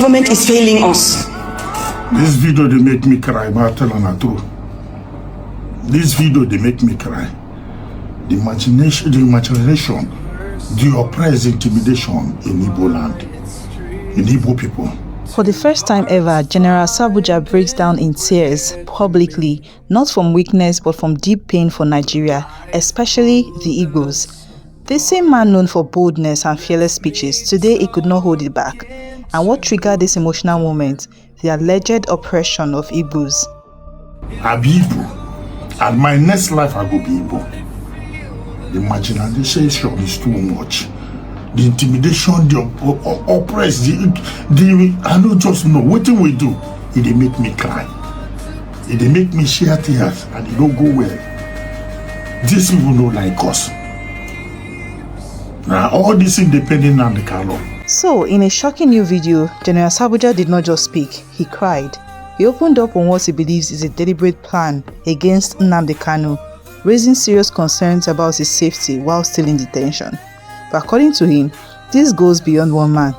Government is failing us. This video they make me cry, but tell on true. This video they make me cry. The imagination, the oppressed intimidation in Igbo land, in Igbo people. For the first time ever, General Sabuja breaks down in tears publicly, not from weakness but from deep pain for Nigeria, especially the Igbos. The same man known for boldness and fearless speeches, today he could not hold it back. And what triggered this emotional moment? The alleged oppression of Igbos. I be Igbo, and my next life I go be Igbo. The marginalization is too much. The intimidation, the oppressed, I don't just know. What do we do? It make me cry. It make me shed tears, and it don't go well. These people don't like us. Now, all this independent Nnamdi Kanu. So, in a shocking new video, General Sabuja did not just speak, he cried. He opened up on what he believes is a deliberate plan against Nnamdi Kanu, raising serious concerns about his safety while still in detention. But according to him, this goes beyond one man.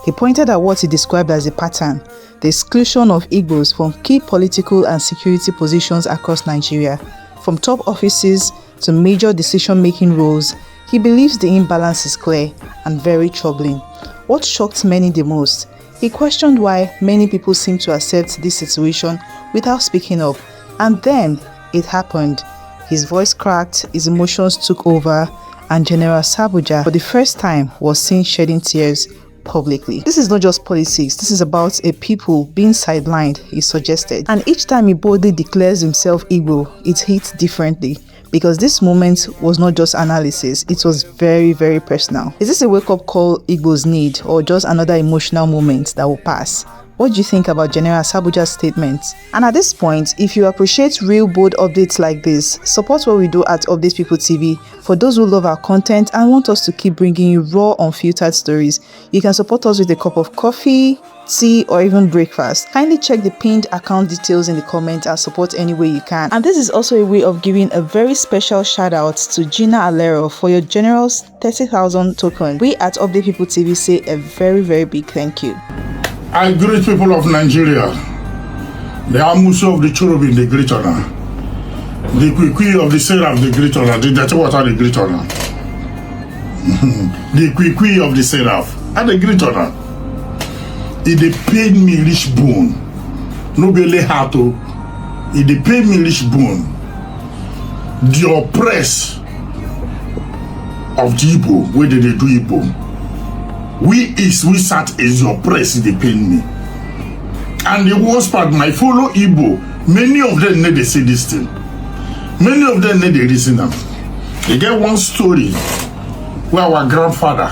He pointed at what he described as a pattern, the exclusion of Igbos from key political and security positions across Nigeria. From top offices to major decision-making roles, he believes the imbalance is clear and very troubling. What shocked many the most? He questioned why many people seem to accept this situation without speaking up. And then it happened. His voice cracked, his emotions took over, and General Sabuja, for the first time, was seen shedding tears publicly. This is not just politics, this is about a people being sidelined, he suggested. And each time he boldly declares himself Igbo, it hits differently. Because this moment was not just analysis, it was very, very personal. Is this a wake-up call Igbos need, or just another emotional moment that will pass? What do you think about General Sabuja's statements? And at this point, if you appreciate real bold updates like this, support what we do at Update People TV. For those who love our content and want us to keep bringing you raw, unfiltered stories, you can support us with a cup of coffee, tea, or even breakfast. Kindly check the pinned account details in the comments and support any way you can. And this is also a way of giving a very special shout out to Gina Alero for your generous 30,000 token. We at Update People TV say a very, very big thank you. I greet people of Nigeria. The Amusu of the Cherubim, the great honor. The Kwikwi of the Seraph, the great honor. The Dirty Water, the great honor. The Kwikwi of the Seraph, and the great honor. It pain me rich bone. No belly heart. It pain me rich bone. The oppress of the Igbo, where did they do Igbo? We sat as your press, they pain me. And the worst part, my fellow Igbo, many of them need to say this thing. Many of them need to listen them. They get one story where our grandfather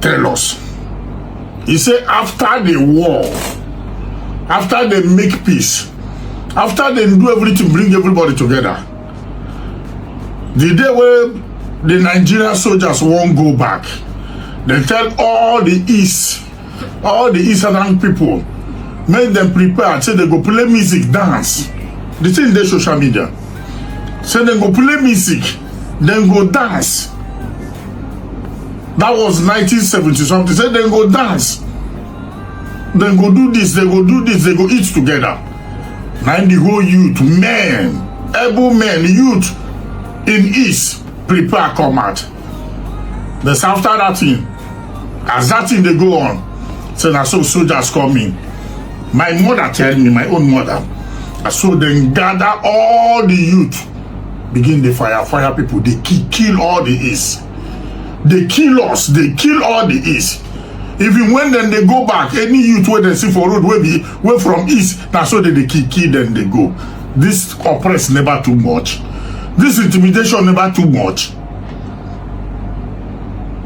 tell us. He said after the war, after they make peace, after they do everything, bring everybody together, the day where the Nigerian soldiers won't go back, they tell all the Eastern people, make them prepare, say they go play music, dance. The thing they social media. Say they go play music, then go dance. That was 1970 something. Say they go dance. Then go do this, they go do this, they go eat together. Now the whole youth, men, able men, youth in East, prepare come out. Then after that thing, as that thing they go on, so now so soldiers come in. My mother tell me, my own mother, so then gather all the youth, begin the fire people, they kill all the East. They kill us, they kill all the East. Even when then they go back, any youth where they see for road, where from East, now so they kill them, they go. This oppress never too much. This intimidation never too much.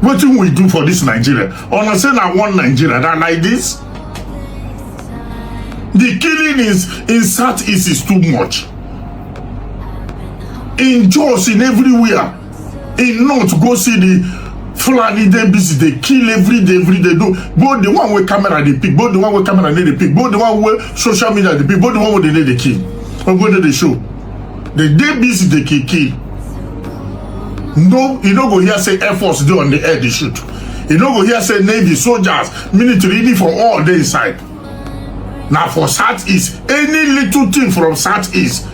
What do we do for this Nigeria? On a say I want Nigeria that like this. The killing is in Southeast is too much. In Jos, in everywhere. In North, go see the Fulani, they busy, they kill every day. Do both the one with camera they pick, both the one with camera they pick, both the one with social media they pick, both the one with they kill. Or go to the show. They busy, they kill. No, you don't go here say Air Force do on the air they shoot. You don't go here say Navy, soldiers, military, for all day inside. Now for Southeast, any little thing from Southeast,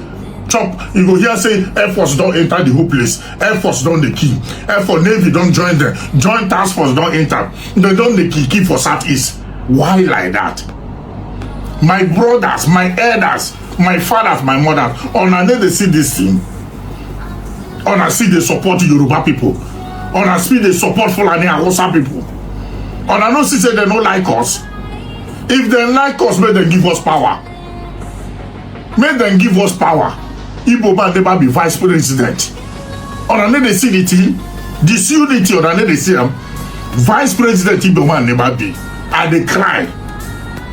chop, you go here say Air Force don't enter the whole place. Air Force don't the key. Air Force Navy don't join them. Joint Task Force don't enter. They don't the key for Southeast. Why like that? My brothers, my elders, my fathers, my mothers, on a day they see this thing. On a see they support Yoruba people. On a see they support Fulani and Hausa people. On a no see say they don't like us. If they like us, may they give us power. May them give us power. Igbo man never be vice president. On a they see the thing, this unity on a they see them. Vice president Igbo man never be. And they cry.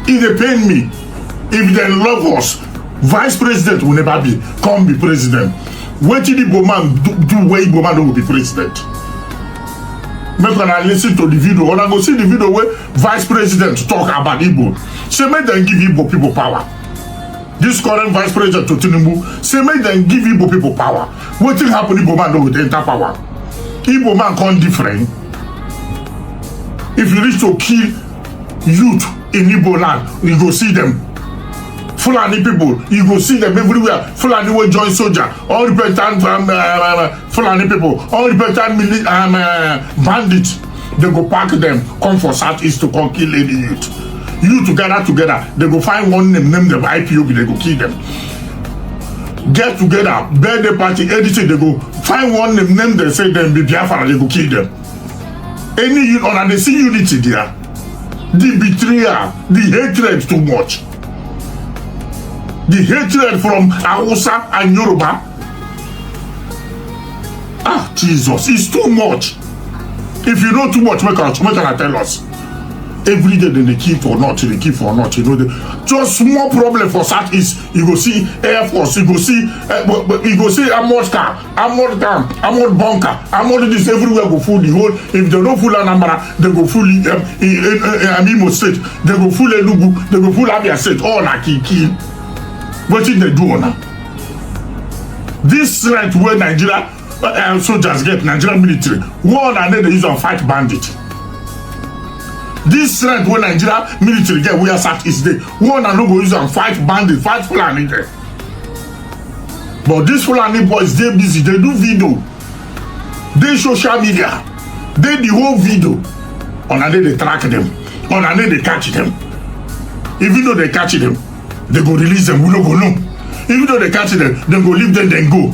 If they pain me, if they love us, vice president will never be. Come be president. What did Igbo man do where Igbo man will be president? Make when I listen to the video, when I go see the video where vice president talk about Igbo, say make them give Igbo people power. This current vice president to Tinubu, say make them give Igbo people power. What thing happen Igbo man don't enter power? Igbo man can't different. If you reach to kill youth in Igbo land, you go see them. Fulani people, you go see them everywhere. Fulani will join soldier, unrepentant Fulani people, unrepentant bandits. They go pack them, come for Southeast to come kill any youth. You together, they go find one name them IPOB, they go kill them. Get together, birthday party, anything, they go find one name they say them be Biafra, they go kill them. Any youth, and they see unity there. The betrayal, the hatred too much. The hatred from Hausa and Yoruba. Ah, Jesus, it's too much. If you know too much, make I tell us. Every day they keep or not, they keep or not. You know, just small problem for Southeast. You go see Air Force, you go see armored car, armored gun, armored bunker, armored this everywhere go full the whole. If they don't full Anambra, they go full Imo State, they go full Enugu, they go full Abia State, all like kill. What did they do now? This threat where Nigeria soldiers get, Nigerian military, one and then they use on fight bandit. This threat where Nigeria military get, where Southeast day, one and no go use on fight bandit, fight Fulani there. But these Fulani boys, they busy, they do video, they social media, they the whole video. On a day they track them, on a day they catch them. Even though they catch them, they go release them, we no go know. Even though they catch them, they go leave them, then go.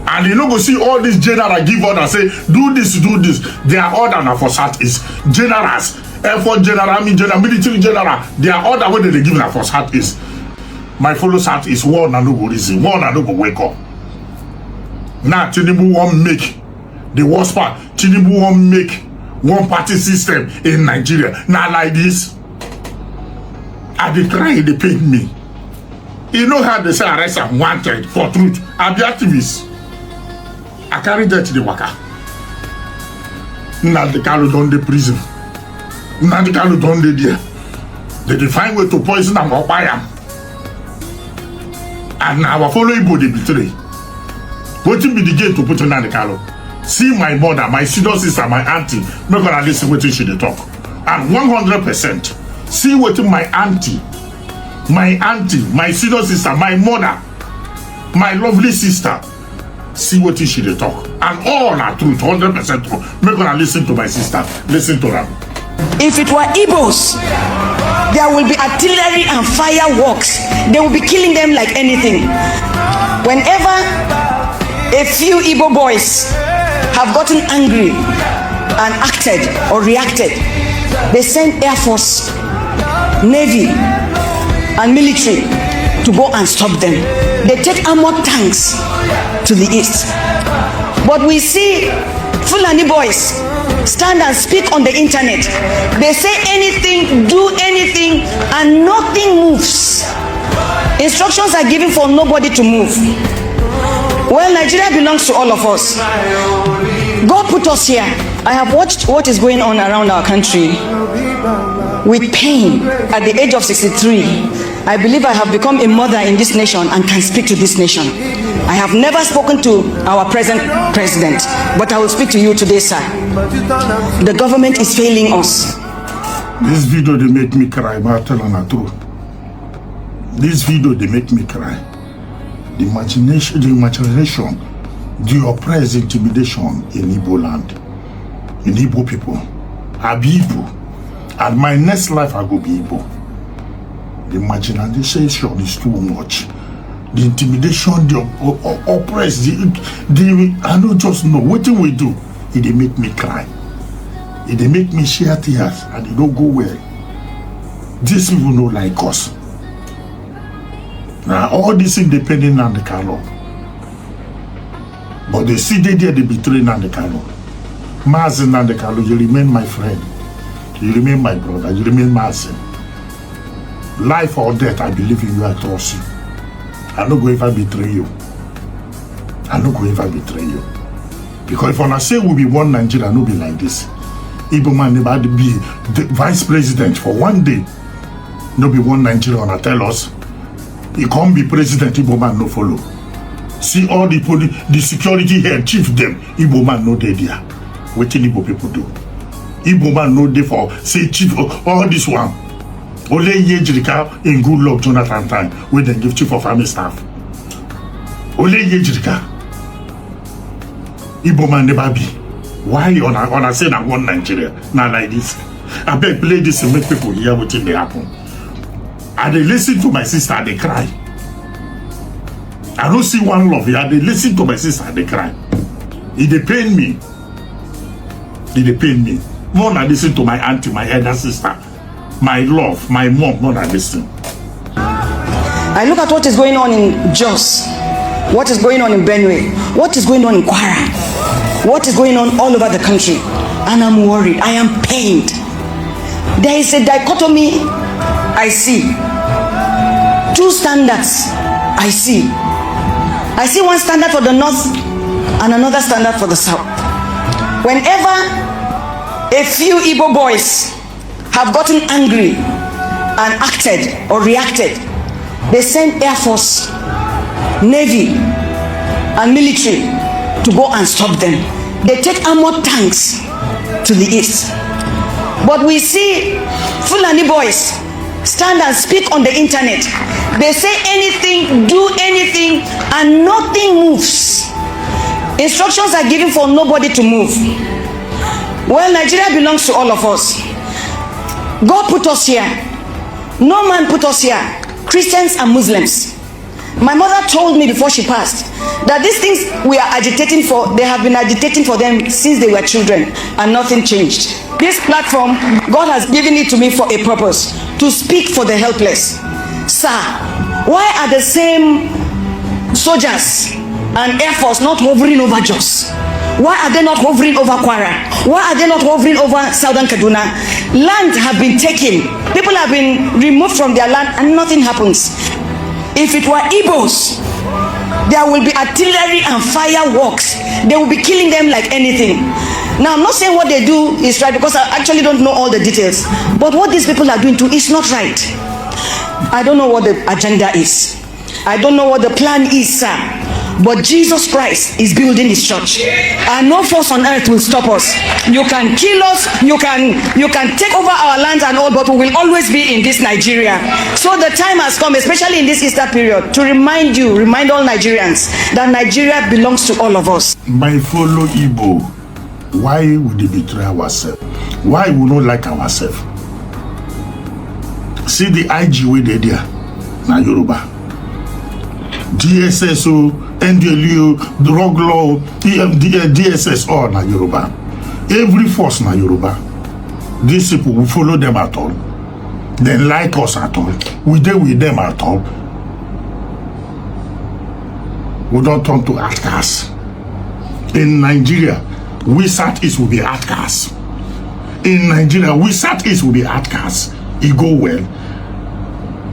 And you no go see all these generals give order, say, do this. Their order now for Southeast. Generals, Air Force General, Army General, Military General, their order when they give now for Southeast. My fellow Southeast, one and no go reason, one and no go wake up. Now, Tinubu won't make the worst part. Tinubu won't make one party system in Nigeria. Not like this. I dey try, they paid me. You know how they say arrest and wanted for truth. I be activist. I carry that to the waka. Nnamdi Kanu don dey prison. Nnamdi Kanu don dey there. They dey find way to poison am or buy am. And now our follow Igbo dey betray. Wetin be the gate to put Nnamdi Kanu? See my mother, my senior sister, my auntie. Make una listen wetin she dey talk. And 100%. See what my auntie, my senior sister, my mother, my lovely sister, see what she dey talk. And all are truth, 100% true. Make una listen to my sister. Listen to them. If it were Igbos, there will be artillery and fireworks. They will be killing them like anything. Whenever a few Igbo boys have gotten angry and acted or reacted, they send Air Force, Navy and military to go and stop them. They take armored tanks to the east. But we see Fulani boys stand and speak on the internet. They say anything, do anything, and nothing moves. Instructions are given for nobody to move. Well, Nigeria belongs to all of us. God put us here. I have watched what is going on around our country with pain. At the age of 63, I believe I have become a mother in this nation and can speak to this nation. I have never spoken to our present president. But I will speak to you today, sir. The government is failing us. This video, they make me cry, but I tell you the truth. This video, they make me cry. The imagination, the oppressed intimidation in Igbo land, in Igbo people. I be Igbo. And my next life, I go be Igbo. The imagination is too much. The intimidation, the oppressed, I don't just know. What do we do? They make me cry. They make me shed tears, and they don't go well. These people don't like us. Now, all this independent Nnamdi Kanu. But they see they betray Nnamdi Kanu. Mazi Nnamdi Kanu, you remain my friend. You remain my brother. You remain Mazi. Life or death, I believe in you, I trust you. I'm not going to ever betray you. I'm not going to ever betray you. Because if I say we'll be one Nigeria, no be like this. Igbo man never be the vice president for one day. No be one Nigeria, and I tell us. He can't be president, Igbo man no follow. See all the security head, chief them, Igbo man no dey there. What can Igbo people do? Igbo man no dey for, say chief, all this one. Only Yejrika in good luck Jonathan time, where they give chief of army staff. Only Yejrika. Igbo man never be. Why on a say that one Nigeria? Not like this. I beg play this and make people hear what they happen. And they listen to my sister, they cry. I don't see one love here. They listen to my sister, they cry. It pain me. It pain me. More than listen to my auntie, my elder sister, my love, my mom, more than listen. I look at what is going on in Jos, what is going on in Benue, what is going on in Kwara, what is going on all over the country, and I'm worried. I am pained. There is a dichotomy I see. Two standards I see. I see one standard for the north and another standard for the south. Whenever a few Igbo boys have gotten angry and acted or reacted, they send Air Force, Navy, and military to go and stop them. They take armored tanks to the east. But we see Fulani boys stand and speak on the internet. They say anything, do anything, and nothing moves. Instructions are given for nobody to move. Well, Nigeria belongs to all of us. God put us here. No man put us here. Christians and Muslims. My mother told me before she passed that these things we are agitating for, they have been agitating for them since they were children, and nothing changed. This platform, God has given it to me for a purpose, to speak for the helpless. Sir, why are the same soldiers and Air Force not hovering over Jos? Why are they not hovering over Kwara? Why are they not hovering over Southern Kaduna? Land have been taken. People have been removed from their land and nothing happens. If it were Igbos, there will be artillery and fireworks. They will be killing them like anything. Now, I'm not saying what they do is right, because I actually don't know all the details. But what these people are doing too is not right. I don't know what the agenda is. I don't know what the plan is, sir. But Jesus Christ is building his church, and no force on earth will stop us. You can kill us, you can take over our lands and all, but we will always be in this Nigeria. So the time has come, especially in this Easter period, to remind all Nigerians that Nigeria belongs to all of us. My fellow Igbo, why would we betray ourselves? Why we not like ourselves? See the IG way they there, na Yoruba. DSSO, NDLU, drug law, DSS, all na Yoruba. Every force na Yoruba. These people will follow them at all. They like us at all. We deal with them at all. We don't turn to outcasts. In Nigeria, we Southeast will be outcasts. In Nigeria, we Southeast will be outcasts. It go well.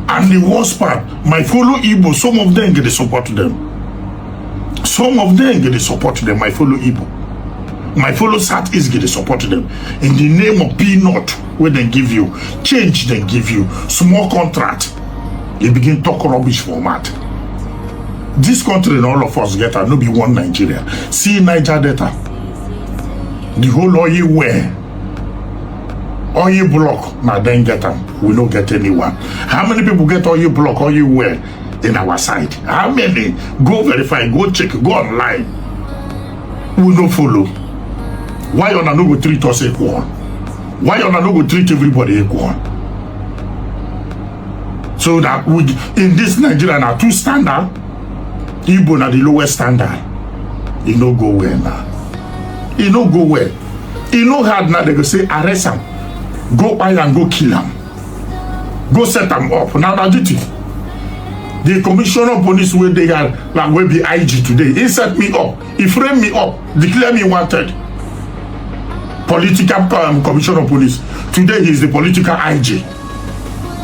And the worst part, my fellow Igbo, some of them get the support to them. Some of them get the support to them, my fellow Igbo. My fellow Southeast get the support to them. In the name of peanut, where they give you, change they give you, small contract, they begin talk rubbish format. This country and all of us get no be one Nigeria. See Niger data. The whole oil block, now then get them. We don't get anyone. How many people get oil block, oil well in our side? How many? Go verify, go check, go online. We don't follow. Why you not go treat us equal? Why you not go treat everybody equal? So that we, in this Nigeria now, two standard, Igbo na the lowest standard. It no go well now. It no go well. It no hard now. They go say arrest him, go buy and go kill him, go set him up. Now that duty. The commissioner of police where they are like will be IG today. He set me up. He framed me up. Declare me wanted. Political commissioner of police. Today he is the political IG.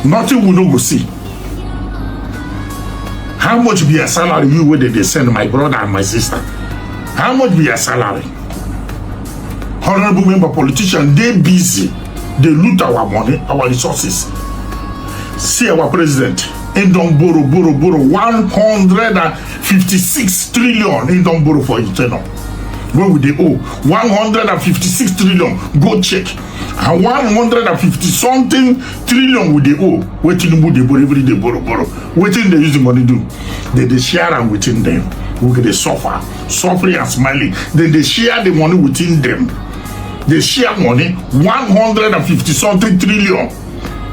Nothing we no go see. How much be a salary you where they send my brother and my sister? How much be a salary? Honorable member politician, they busy. They loot our money, our resources. See our president. He don't borrow 156 trillion. He don't borrow for eternal. Where would they owe? 156 trillion. Go check. And 150 something trillion would they owe. Waiting would they borrow every day borrow. Waiting they use the money do. They share and within them. We get they suffer. Suffering and smiling. Then they share the money within them. They share money 150 something trillion.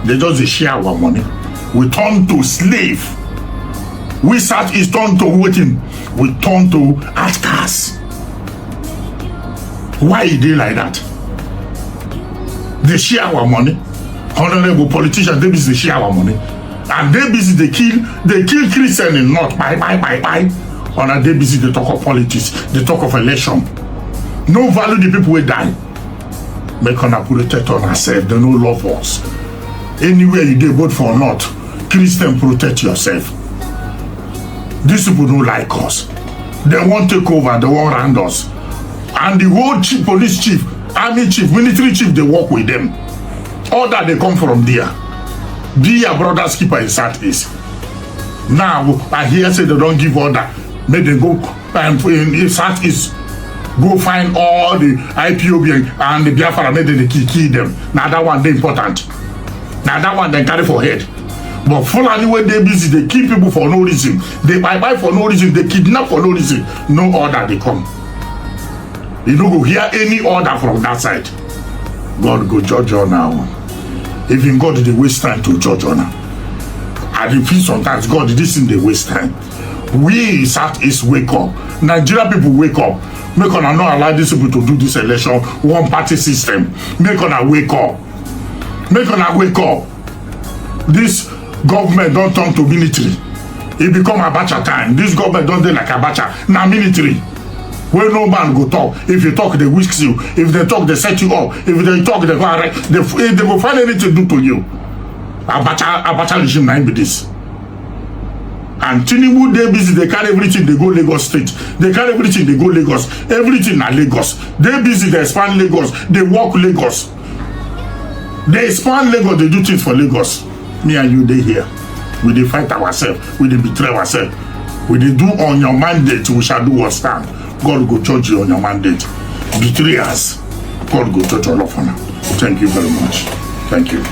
They just share our money. We turn to slave. We start is turned to waiting. We turn to outcasts. Why is they like that? They share our money. Honorable politicians, they busy share our money. And they busy they kill Christian in North. Bye. And they busy they talk of politics, they talk of election. No value the people will die. Make on a protect on ourselves, they no love us. Anywhere you do vote for or not, Christian protect yourself. These people don't like us. They won't take over, they won't hand us. And the whole chief, police chief, army chief, military chief, they work with them. All that they come from there. Be your brother's keeper in Southeast. Now, I hear say they don't give order. May they go and in Southeast, go find all the IPOB and the Biafra, may they kill them. Now that one, they important. Now that one, they carry for head. But Fulani, when they busy, they kill people for no reason. They buy for no reason. They kidnap for no reason. No order, they come. You don't go hear any order from that side. God go judge you now. Even God they waste time to judge you now. I feel sometimes God this thing they waste time. We Southeast wake up. Nigeria people wake up. Make on not allow these people to do this election one party system. Make on wake up. Make on wake up. This government don't turn to military. It become Abacha time. This government don't do like Abacha. Now military. Where no man go talk. If you talk, they whisk you. If they talk, they set you up. If they talk, they will find anything to do to you. Abacha regime nine be this. And Tinubu, they busy, they carry everything, they go Lagos State. They carry everything, they go Lagos. Everything na Lagos. They busy, they expand Lagos. They walk Lagos. They expand Lagos, they do things for Lagos. Me and you, they here. We dey fight ourselves. We dey betray ourselves. We dey do on your mandate, we shall do what stand. God go judge you on your mandate. Betray us. God go judge all of us. Thank you very much. Thank you.